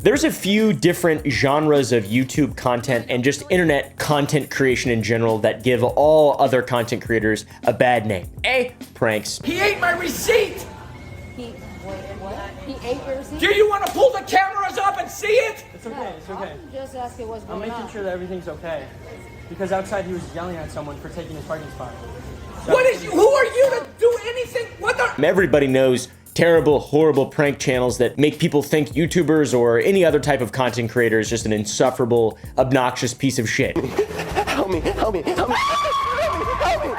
There's a few different genres of YouTube content and just internet content creation in general that give all other content creators a bad name. A, pranks. He ate my receipt! Wait, what? He ate your receipt? Do you want to pull the cameras up and see it? It's okay, it's okay. I'm just asking what's going on. I'm making sure that everything's okay. Because outside he was yelling at someone for taking his parking spot. So Who are you to do anything? What the? Everybody knows terrible, horrible prank channels that make people think YouTubers or any other type of content creator is just an insufferable, obnoxious piece of shit. Help me, help me, help me, help me, help me.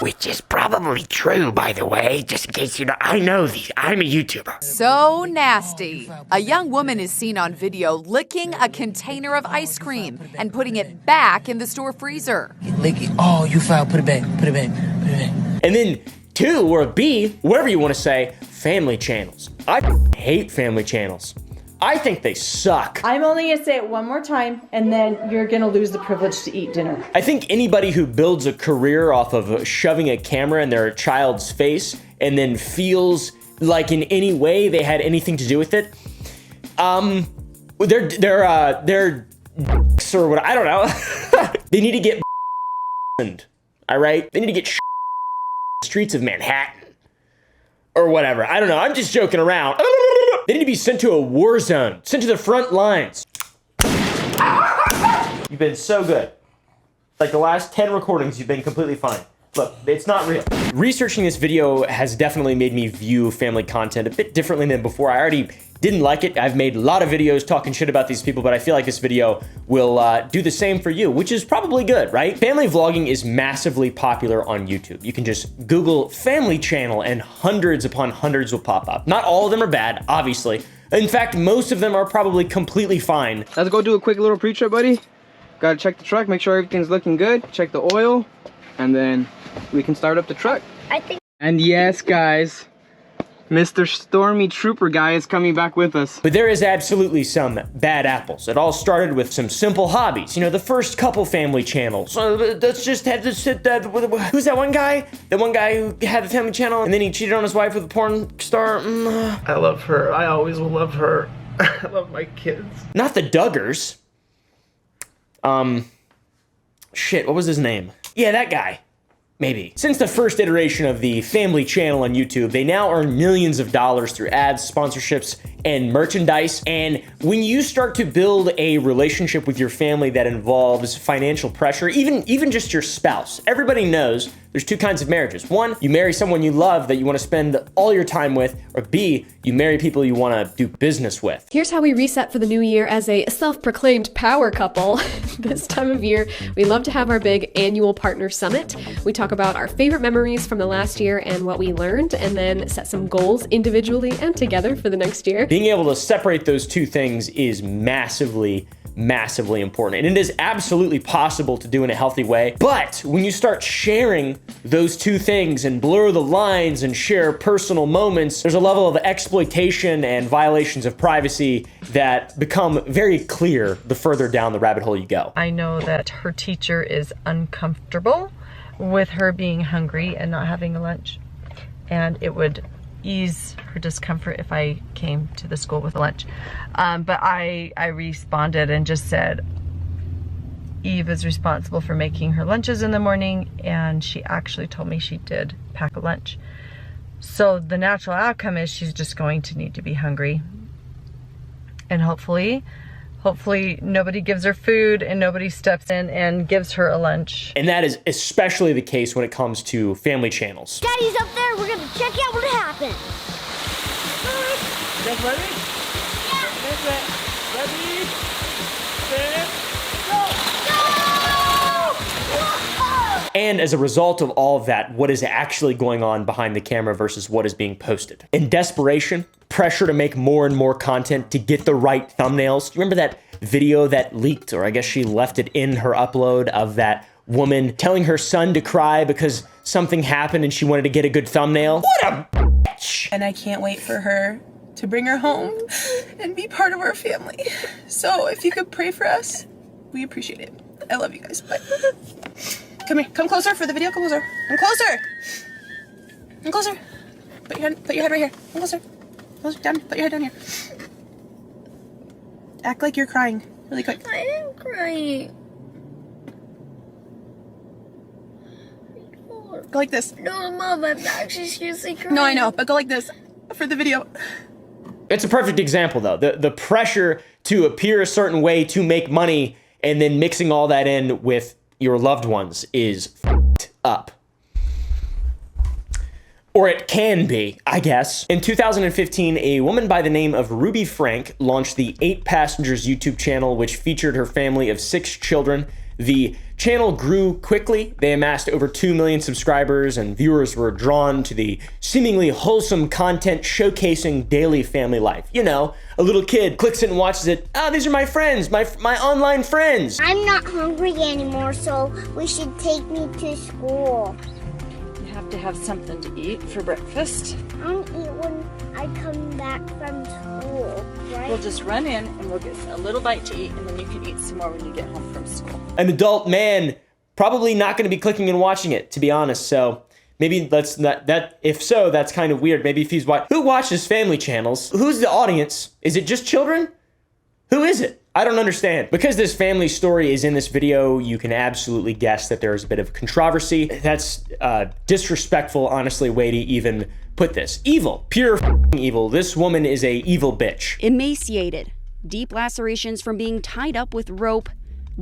Which is probably true, by the way, just in case you know. I know these. I'm a YouTuber. So nasty. A young woman is seen on video licking a container of ice cream and putting it back in the store freezer. Lick it. Oh, you foul. Put it back. Put it back. Put it back. And then 2, or B, whatever you want to say, family channels. I hate family channels. I think they suck. I'm only gonna say it one more time, and then you're gonna lose the privilege to eat dinner. I think anybody who builds a career off of shoving a camera in their child's face and then feels like in any way they had anything to do with it, they're dicks or what, I don't know. They need to get all right? They need to get streets of Manhattan or whatever. I don't know. I'm just joking around. They need to be sent to a war zone, sent to the front lines. You've been so good. Like the last 10 recordings, you've been completely fine. Look, it's not real. Researching this video has definitely made me view family content a bit differently than before. I already didn't like it. I've made a lot of videos talking shit about these people, but I feel like this video will do the same for you, which is probably good, right? Family vlogging is massively popular on YouTube. You can just Google family channel and hundreds upon hundreds will pop up. Not all of them are bad, obviously. In fact, most of them are probably completely fine. let's go do a quick little pre-trip, buddy. Gotta check the truck, make sure everything's looking good. Check the oil, and then we can start up the truck. And yes, guys, Mr. Stormy Trooper guy is coming back with us. But there is absolutely some bad apples. It all started with some simple hobbies. You know, the first couple family channels. Let's just have to sit that. Who's that one guy? The one guy who had the family channel and then he cheated on his wife with a porn star. I love her. I always will love her. I love my kids. Not the Duggars. Shit, what was his name? Yeah, that guy. Maybe. Since the first iteration of the family channel on YouTube, they now earn millions of dollars through ads, sponsorships, and merchandise. And when you start to build a relationship with your family that involves financial pressure, even just your spouse, everybody knows there's 2 kinds of marriages. 1, you marry someone you love that you want to spend all your time with, or B, you marry people you want to do business with. Here's how we reset for the new year as a self-proclaimed power couple. This time of year, we love to have our big annual partner summit. We talk about our favorite memories from the last year and what we learned, and then set some goals individually and together for the next year. Being able to separate those 2 things is massively important. And it is absolutely possible to do in a healthy way. But when you start sharing those 2 things and blur the lines and share personal moments, there's a level of exploitation and violations of privacy that become very clear the further down the rabbit hole you go. I know that her teacher is uncomfortable with her being hungry and not having a lunch. And it would ease her discomfort if I came to the school with a lunch. But I responded and just said, Eve is responsible for making her lunches in the morning, and she actually told me she did pack a lunch. So the natural outcome is she's just going to need to be hungry. And hopefully nobody gives her food and nobody steps in and gives her a lunch. And that is especially the case when it comes to family channels. Daddy's up there, we're gonna check out what happened. Guys ready? Yeah. Ready, set, go! And as a result of all of that, what is actually going on behind the camera versus what is being posted. In desperation, pressure to make more and more content to get the right thumbnails. You remember that video that leaked, or I guess she left it in her upload, of that woman telling her son to cry because something happened and she wanted to get a good thumbnail? What a bitch! And I can't wait for her to bring her home and be part of our family. So if you could pray for us, we appreciate it. I love you guys. Bye. Come here. Come closer for the video. Come closer. Come closer. Come closer. Put your head right here. Closer. Closer. Down. Put your head down here. Act like you're crying. Really quick. I am crying. Go like this. No, Mom, I'm actually seriously crying. No, I know, but go like this for the video. It's a perfect example, though. The pressure to appear a certain way to make money and then mixing all that in with your loved ones is f***ed up. Or it can be, I guess. In 2015, a woman by the name of Ruby Frank launched the 8 Passengers YouTube channel, which featured her family of 6 children. The channel grew quickly. They amassed over 2 million subscribers, and viewers were drawn to the seemingly wholesome content showcasing daily family life. You know, a little kid clicks it and watches it. Oh, these are my friends, my online friends. I'm not hungry anymore, so we should take me to school. You have to have something to eat for breakfast. I'll eat when I come back from school, right? We'll just run in and we'll get a little bite to eat, and then you can eat some more when you get home from school. An adult man probably not going to be clicking and watching it, to be honest. So maybe that's not that. If so, that's kind of weird. Maybe if he's who watches family channels? Who's the audience? Is it just children? Who is it? I don't understand. Because this family story is in this video, you can absolutely guess that there is a bit of controversy. That's disrespectful, honestly, way to even put this. Evil, pure evil. This woman is a evil bitch. Emaciated, deep lacerations from being tied up with rope,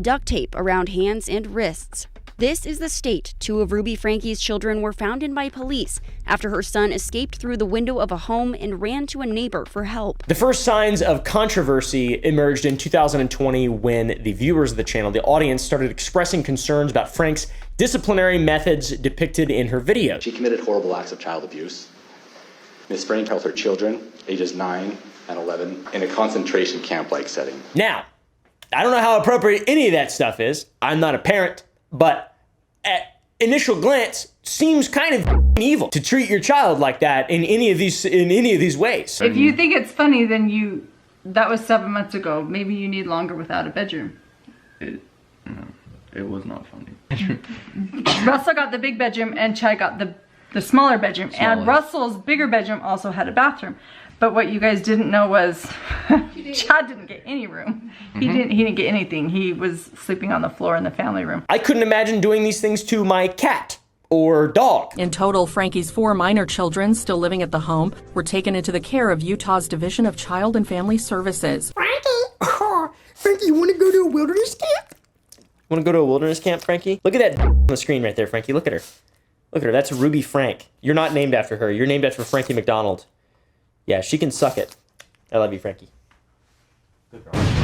duct tape around hands and wrists. This is the state 2 of Ruby Frankie's children were found in by police after her son escaped through the window of a home and ran to a neighbor for help. The first signs of controversy emerged in 2020 when the viewers of the channel, the audience, started expressing concerns about Frank's disciplinary methods depicted in her videos. She committed horrible acts of child abuse. Ms. Frank held her children, ages 9 and 11, in a concentration camp-like setting. Now, I don't know how appropriate any of that stuff is. I'm not a parent, but at initial glance, seems kind of evil to treat your child like that in any of these ways. If you think it's funny, then that was 7 months ago. Maybe you need longer without a bedroom. It was not funny. Russell got the big bedroom and Chad got the smaller bedroom. And Russell's bigger bedroom also had a bathroom. But what you guys didn't know was Chad didn't get any room. He didn't get anything. He was sleeping on the floor in the family room. I couldn't imagine doing these things to my cat or dog. In total, Frankie's 4 minor children still living at the home were taken into the care of Utah's Division of Child and Family Services. Frankie, you want to go to a wilderness camp? Want to go to a wilderness camp, Frankie? Look at that on the screen right there, Frankie. Look at her. Look at her. That's Ruby Frank. You're not named after her. You're named after Frankie McDonald. Yeah, she can suck it. I love you, Frankie.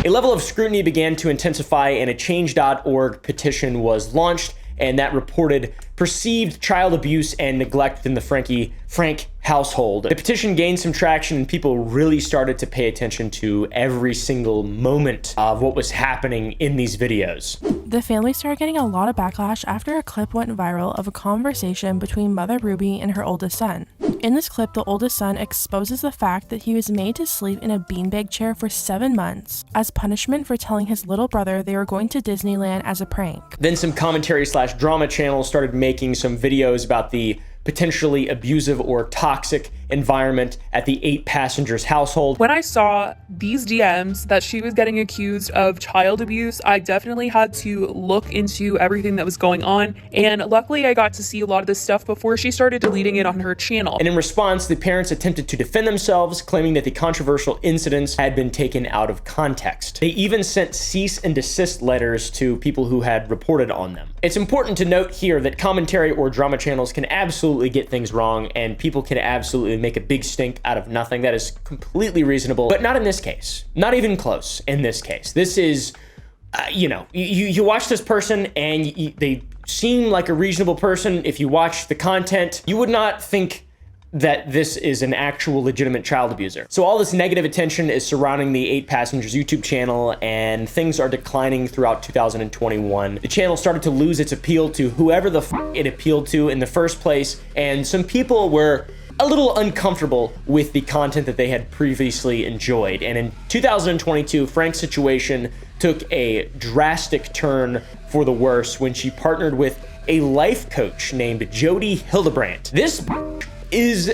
A level of scrutiny began to intensify, and a Change.org petition was launched, and that reported perceived child abuse and neglect within the Frank household. The petition gained some traction, and people really started to pay attention to every single moment of what was happening in these videos. The family started getting a lot of backlash after a clip went viral of a conversation between Mother Ruby and her oldest son. In this clip, the oldest son exposes the fact that he was made to sleep in a beanbag chair for 7 months as punishment for telling his little brother they were going to Disneyland as a prank. Then some commentary/drama channels started making some videos about the potentially abusive or toxic environment at the 8 Passengers household. When I saw these DMs that she was getting accused of child abuse, I definitely had to look into everything that was going on, and luckily I got to see a lot of this stuff before she started deleting it on her channel. And in response, the parents attempted to defend themselves, claiming that the controversial incidents had been taken out of context. They even sent cease and desist letters to people who had reported on them. It's important to note here that commentary or drama channels can absolutely get things wrong, and people can absolutely make a big stink out of nothing. That is completely reasonable, but not in this case. Not even close in this case. This is, you watch this person and they seem like a reasonable person. If you watch the content, you would not think that this is an actual legitimate child abuser. So all this negative attention is surrounding the 8 Passengers YouTube channel, and things are declining throughout 2021. The channel started to lose its appeal to whoever the f it appealed to in the first place, and some people were a little uncomfortable with the content that they had previously enjoyed. And in 2022, Frank's situation took a drastic turn for the worse when she partnered with a life coach named Jody Hildebrandt. This is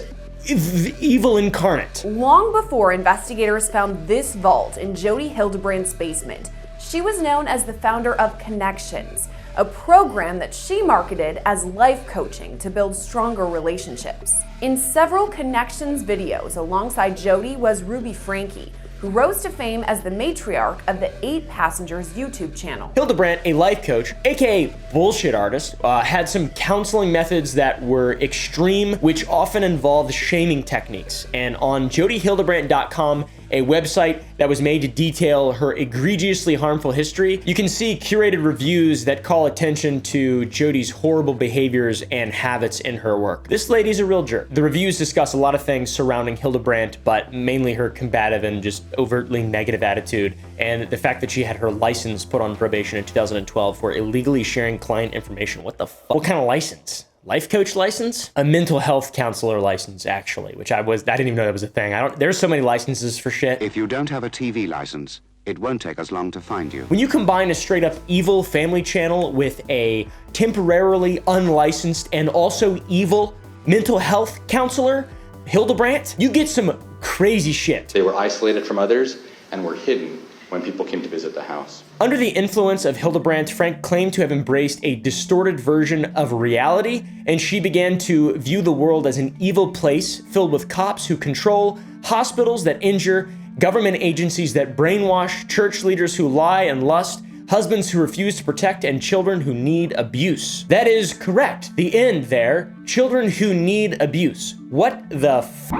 evil incarnate. Long before investigators found this vault in Jodi Hildebrandt's basement, she was known as the founder of Connections, a program that she marketed as life coaching to build stronger relationships. In several Connections videos alongside Jodi was Ruby Franke, who rose to fame as the matriarch of the 8 Passengers YouTube channel. Hildebrandt, a life coach, aka bullshit artist, had some counseling methods that were extreme, which often involved shaming techniques. And on JodiHildebrandt.com, a website that was made to detail her egregiously harmful history, you can see curated reviews that call attention to Jodi's horrible behaviors and habits in her work. This lady's a real jerk. The reviews discuss a lot of things surrounding Hildebrandt, but mainly her combative and just overtly negative attitude, and the fact that she had her license put on probation in 2012 for illegally sharing client information. What the fuck? What kind of license? Life coach license? A mental health counselor license, actually, which I didn't even know that was a thing. There's so many licenses for shit. If you don't have a TV license, it won't take us long to find you. When you combine a straight up evil family channel with a temporarily unlicensed and also evil mental health counselor, Hildebrandt, you get some crazy shit. They were isolated from others and were hidden when people came to visit the house. Under the influence of Hildebrandt, Frank claimed to have embraced a distorted version of reality, and she began to view the world as an evil place filled with cops who control, hospitals that injure, government agencies that brainwash, church leaders who lie and lust, husbands who refuse to protect, and children who need abuse. That is correct. The end there. Children who need abuse. What the f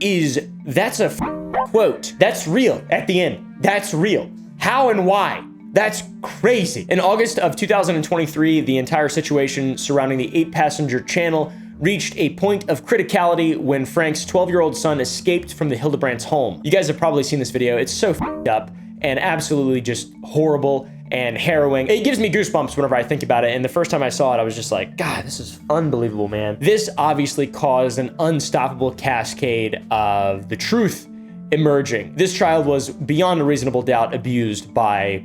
is... That's a quote. That's real at the end. That's real. How and why? That's crazy. In August of 2023, the entire situation surrounding the 8-passenger channel reached a point of criticality when Frank's 12-year-old son escaped from the Hildebrandt's home. You guys have probably seen this video. It's so f***ed up and absolutely just horrible and harrowing. It gives me goosebumps whenever I think about it, and the first time I saw it, I was just like, God, this is unbelievable, man. This obviously caused an unstoppable cascade of the truth emerging. This child was, beyond a reasonable doubt, abused by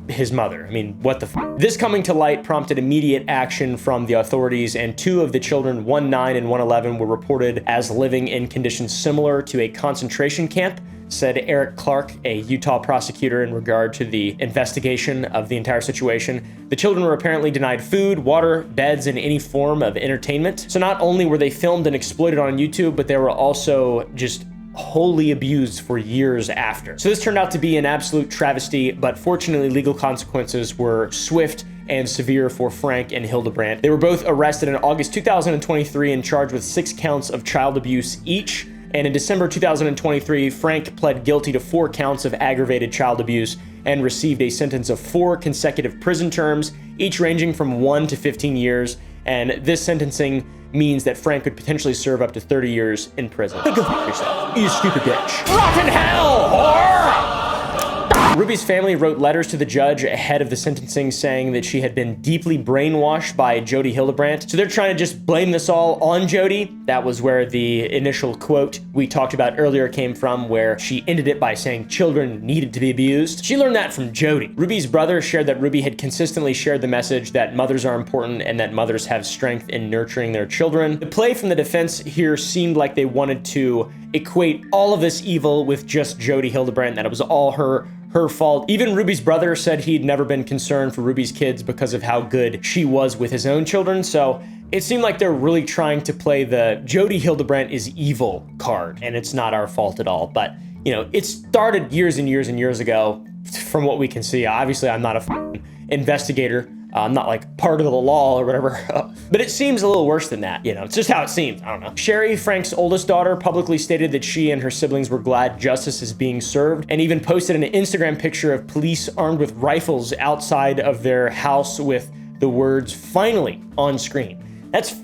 his mother. I mean, what the f? This coming to light prompted immediate action from the authorities, and 2 of the children, 1 9 and 1 11, were reported as living in conditions similar to a concentration camp, said Eric Clark, a Utah prosecutor, in regard to the investigation of the entire situation. The children were apparently denied food, water, beds, and any form of entertainment. So not only were they filmed and exploited on YouTube, but they were also just wholly abused for years after. So this turned out to be an absolute travesty, but fortunately legal consequences were swift and severe for Frank and Hildebrandt. They were both arrested in August 2023 and charged with 6 counts of child abuse each. And in December 2023, Frank pled guilty to 4 counts of aggravated child abuse and received a sentence of 4 consecutive prison terms, each ranging from 1 to 15 years. And this sentencing means that Frank could potentially serve up to 30 years in prison. Go f*** yourself, you stupid bitch. Rotten hell, whore! Ruby's family wrote letters to the judge ahead of the sentencing saying that she had been deeply brainwashed by Jodi Hildebrandt. So they're trying to just blame this all on Jodi. That was where the initial quote we talked about earlier came from, where she ended it by saying children needed to be abused. She learned that from Jodi. Ruby's brother shared that Ruby had consistently shared the message that mothers are important and that mothers have strength in nurturing their children. The play from the defense here seemed like they wanted to equate all of this evil with just Jodi Hildebrandt, that it was all her fault. Even Ruby's brother said he'd never been concerned for Ruby's kids because of how good she was with his own children. So it seemed like they're really trying to play the Jodi Hildebrandt is evil card, and it's not our fault at all. But, you know, it started years and years and years ago from what we can see. Obviously, I'm not a investigator. I'm not like part of the law or whatever, but it seems a little worse than that. You know, it's just how it seems. I don't know. Sherry, Frank's oldest daughter, publicly stated that she and her siblings were glad justice is being served, and even posted an Instagram picture of police armed with rifles outside of their house with the words "finally" on screen. That's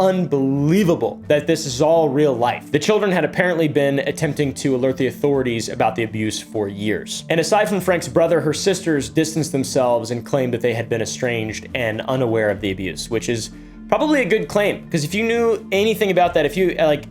unbelievable that this is all real life. The children had apparently been attempting to alert the authorities about the abuse for years. And aside from Frank's brother, her sisters distanced themselves and claimed that they had been estranged and unaware of the abuse, which is probably a good claim, because if you knew anything about that, if you like,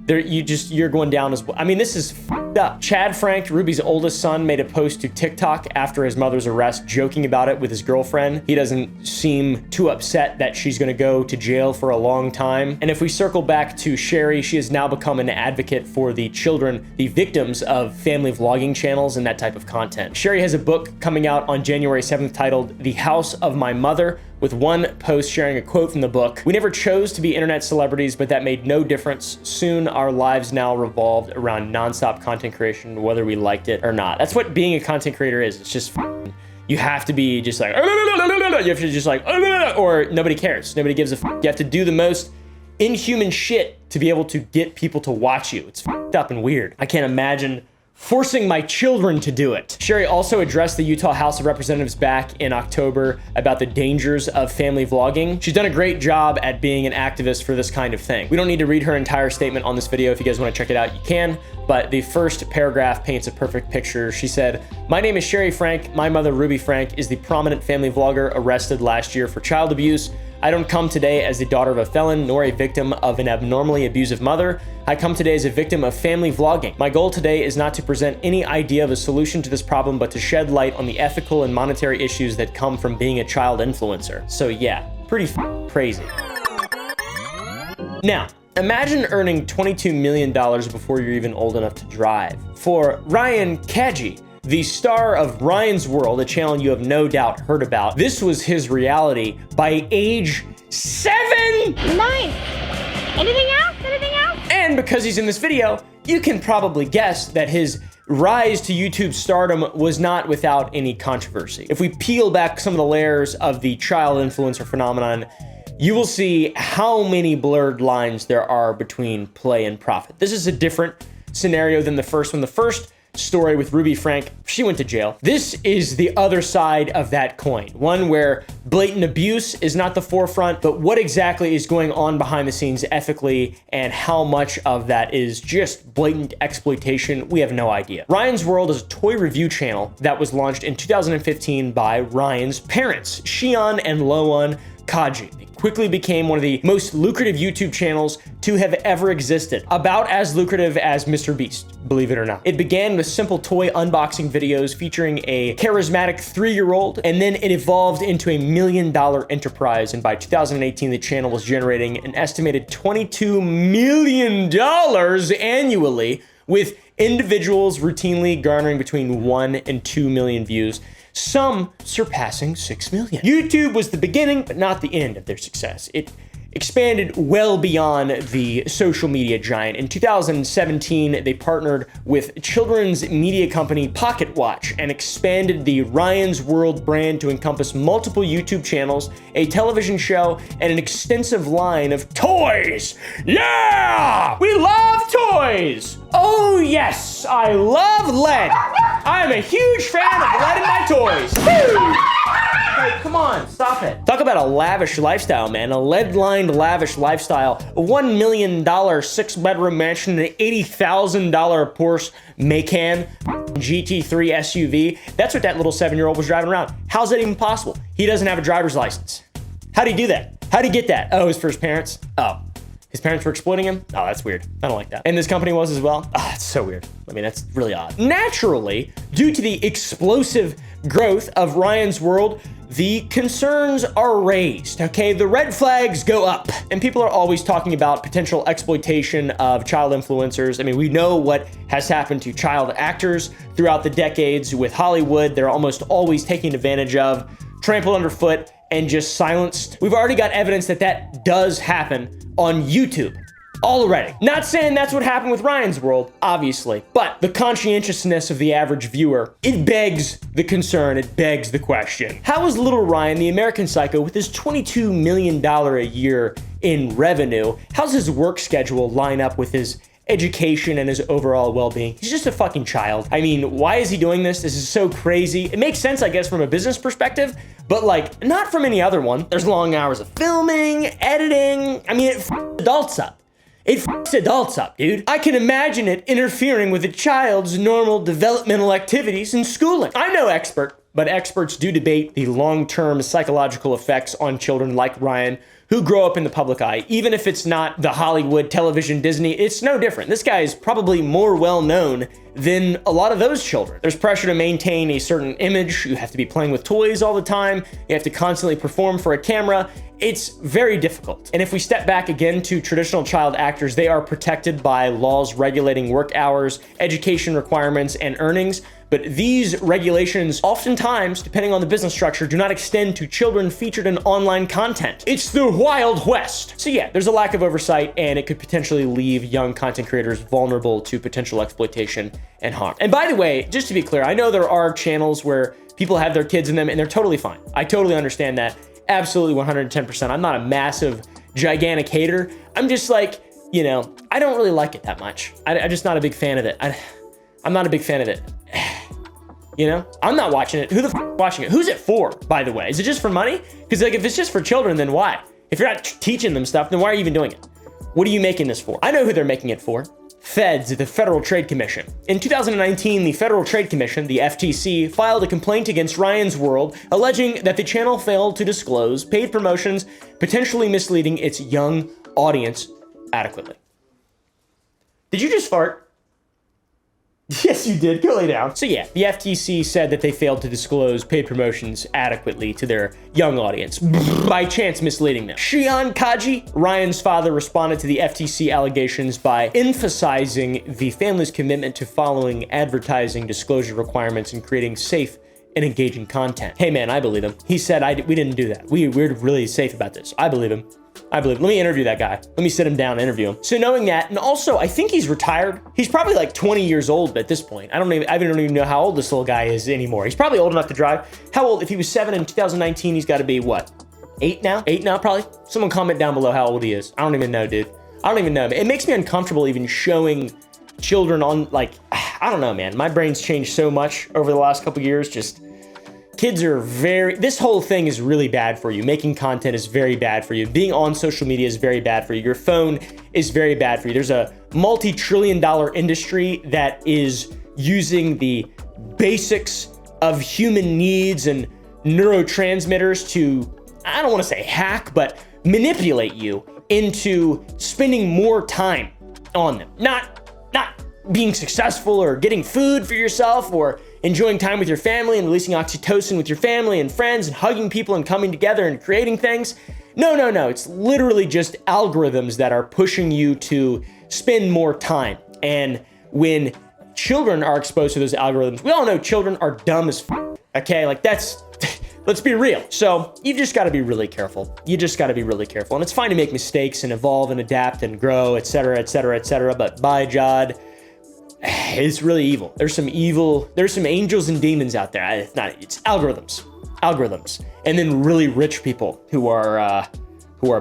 you're going down as well. I mean, this is up. Chad Frank, Ruby's oldest son, made a post to TikTok after his mother's arrest, joking about it with his girlfriend. He doesn't seem too upset that she's gonna go to jail for a long time. And if we circle back to Sherry, she has now become an advocate for the children, the victims of family vlogging channels and that type of content. Sherry has a book coming out on January 7th titled The House of My Mother, with one post sharing a quote from the book. "We never chose to be internet celebrities, but that made no difference. Soon our lives now revolved around nonstop content creation, whether we liked it or not." That's what being a content creator is. It's just you have to be just like, you have to just like, or nobody cares. Nobody gives a f. You have to do the most inhuman shit to be able to get people to watch you. It's f***ed up and weird. I can't imagine forcing my children to do it. Sherry also addressed the Utah House of Representatives back in October about the dangers of family vlogging. She's done a great job at being an activist for this kind of thing. We don't need to read her entire statement on this video. If you guys want to check it out, you can. But the first paragraph paints a perfect picture. She said, "My name is Sherry Frank. My mother, Ruby Frank, is the prominent family vlogger arrested last year for child abuse. I don't come today as the daughter of a felon, nor a victim of an abnormally abusive mother. I come today as a victim of family vlogging. My goal today is not to present any idea of a solution to this problem, but to shed light on the ethical and monetary issues that come from being a child influencer." So yeah, pretty crazy. Now, imagine earning $22 million before you're even old enough to drive. For Ryan Kaji, the star of Ryan's World, a channel you have no doubt heard about, this was his reality by age 7! Nice. Anything else? Anything else? And because he's in this video, you can probably guess that his rise to YouTube stardom was not without any controversy. If we peel back some of the layers of the child influencer phenomenon, you will see how many blurred lines there are between play and profit. This is a different scenario than the first one. The first story with Ruby Frank, she went to jail. This is the other side of that coin, one where blatant abuse is not the forefront, but what exactly is going on behind the scenes ethically and how much of that is just blatant exploitation, we have no idea. Ryan's World is a toy review channel that was launched in 2015 by Ryan's parents, Shion and Loan Kaji. It quickly became one of the most lucrative YouTube channels to have ever existed. About as lucrative as Mr. Beast, believe it or not. It began with simple toy unboxing videos featuring a charismatic 3-year-old, and then it evolved into a $1 million enterprise, and by 2018, the channel was generating an estimated $22 million annually, with individuals routinely garnering between 1 and 2 million views, some surpassing 6 million. YouTube was the beginning, but not the end of their success. It expanded well beyond the social media giant. In 2017, they partnered with children's media company Pocket Watch and expanded the Ryan's World brand to encompass multiple YouTube channels, a television show, and an extensive line of toys. Yeah! We love toys! Oh yes, I love lead. I'm a huge fan of lead in my toys. Woo! Hey, come on, stop it. Talk about a lavish lifestyle, man. A lead-lined lavish lifestyle. A $1 million 6-bedroom mansion, an $80,000 Porsche Macan GT3 SUV. That's what that little 7-year-old was driving around. How's that even possible? He doesn't have a driver's license. How'd he do that? How'd he get that? Oh, his first parents? Oh. His parents were exploiting him? Oh, that's weird. I don't like that. And this company was as well? Ah, that's so weird. I mean, that's really odd. Naturally, due to the explosive growth of Ryan's World, the concerns are raised, okay? The red flags go up, and people are always talking about potential exploitation of child influencers. I mean, we know what has happened to child actors throughout the decades with Hollywood. They're almost always taken advantage of, trampled underfoot, and just silenced. We've already got evidence that that does happen on YouTube already. Not saying that's what happened with Ryan's World, obviously, but the conscientiousness of the average viewer, it begs the concern, it begs the question. How is little Ryan, the American Psycho, with his $22 million a year in revenue, how's his work schedule line up with his education and his overall well-being? He's just a fucking child. I mean, why is he doing this? This is so crazy. It makes sense, I guess, from a business perspective, but like, not from any other one. There's long hours of filming, editing. I mean, it f***s adults up. It f***s adults up, dude. I can imagine it interfering with a child's normal developmental activities and schooling. I'm no expert, but experts do debate the long-term psychological effects on children like Ryan, who grow up in the public eye. Even if it's not the Hollywood, television, Disney, it's no different. This guy is probably more well-known than a lot of those children. There's pressure to maintain a certain image. You have to be playing with toys all the time. You have to constantly perform for a camera. It's very difficult. And if we step back again to traditional child actors, they are protected by laws regulating work hours, education requirements, and earnings. But these regulations, oftentimes, depending on the business structure, do not extend to children featured in online content. It's the Wild West. So yeah, there's a lack of oversight, and it could potentially leave young content creators vulnerable to potential exploitation and harm. And by the way, just to be clear, I know there are channels where people have their kids in them and they're totally fine. I totally understand that. Absolutely 110%. I'm not a massive, gigantic hater. I'm just like, you know, I don't really like it that much. I'm just not a big fan of it. I'm not a big fan of it. You know, I'm not watching it. Who the f is watching it? Who's it for, by the way? Is it just for money? Because like, if it's just for children, then why? If you're not teaching them stuff, then why are you even doing it? What are you making this for? I know who they're making it for. Feds, the Federal Trade Commission. In 2019, the Federal Trade Commission, the FTC, filed a complaint against Ryan's World, alleging that the channel failed to disclose paid promotions, potentially misleading its young audience adequately. Did you just fart? Yes, you did. Go lay down. So yeah, the FTC said that they failed to disclose paid promotions adequately to their young audience, by chance misleading them. Kaji, Ryan's father, responded to the FTC allegations by emphasizing the family's commitment to following advertising disclosure requirements and creating safe and engaging content. Hey man, I believe him. He said, we didn't do that. We're really safe about this. I believe him. Let me interview that guy. Let me sit him down and interview him. So knowing that, and also I think he's retired. He's probably like 20 years old at this point. I don't even know how old this little guy is anymore. He's probably old enough to drive. How old? If he was 7 in 2019, he's got to be what? 8 now? 8 now, probably. Someone comment down below how old he is. I don't even know, dude. I don't even know. It makes me uncomfortable even showing children on, like, I don't know, man. My brain's changed so much over the last couple years. Just kids are this whole thing is really bad for you. Making content is very bad for you. Being on social media is very bad for you. Your phone is very bad for you. There's a multi-trillion-dollar industry that is using the basics of human needs and neurotransmitters to, I don't want to say hack, but manipulate you into spending more time on them. Not being successful or getting food for yourself or enjoying time with your family and releasing oxytocin with your family and friends and hugging people and coming together and creating things. No. It's literally just algorithms that are pushing you to spend more time. And when children are exposed to those algorithms, we all know children are dumb as f***, okay? Like that's, let's be real. So you've just got to be really careful. You just got to be really careful. And it's fine to make mistakes and evolve and adapt and grow, etc., etc., etc. But by God, it's really evil. There's some angels and demons out there. It's algorithms. And then really rich people who are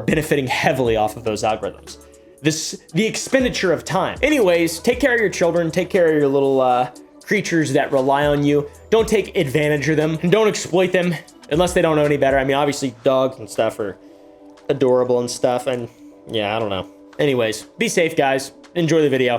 benefiting heavily off of those algorithms. The expenditure of time. Anyways, take care of your children, take care of your little creatures that rely on you. Don't take advantage of them and don't exploit them unless they don't know any better. I mean, obviously dogs and stuff are adorable and stuff, and yeah, I don't know. Anyways, be safe, guys. Enjoy the video.